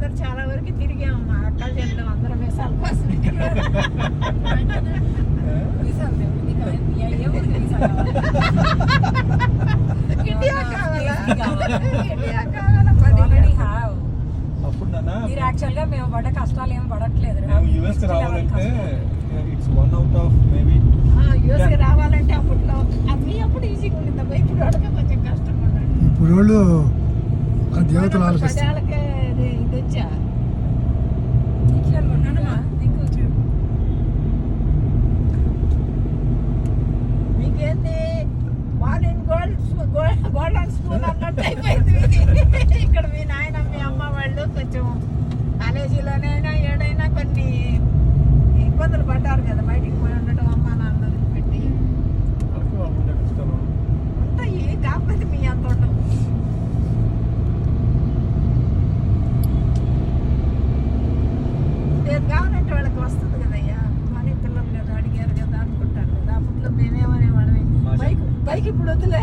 అందరు చాలా వరకు తిరిగాము మా అక్క చెల్లెలు అందరం వేసాల కోసం ఇండియా కావాలా ఇండియా కావాలా అప్పుడు మీరు యాక్చువల్ గా మేము పడ్డ కష్టాలు ఏం పడట్లేదు యుఎస్ రావాలంటే it's one out of maybe US రావాలంటే అప్పట్లో అన్ని అప్పుడు ఈజీగా ఉండింది అబ్బా ఇప్పుడు అడగ కొంచెం కష్టంగా ఉండండి ఇప్పుడు వాళ్ళు ఆ దేవతలు ఆలోచిస్తారు పదేళ్ళకే ఇది వచ్చా మీకేంది మార్నింగ్ గోల్డెన్ స్కూల్ అన్నట్టు అయిపోయింది ఇక్కడ మీ నాయన మీ అమ్మ వాళ్ళు కొంచెం కాలేజీలోనైనా ఏడైనా కొన్ని ఇబ్బందులు పడ్డారు కదా బయటికి పోయి ఉండటం అమ్మ నాన్నలు పెట్టి ఉంటాయి కాకపోతే మీ అంత ఉండవు లేదు కావాలంటే వాళ్ళకి వస్తుంది కదయ్యా మన పిల్లలు కదా అడిగారు కదా అనుకుంటారు కదా అప్పట్లో మేమేమనేవాళ్ళమే బైక్ ఇప్పుడు వద్దులే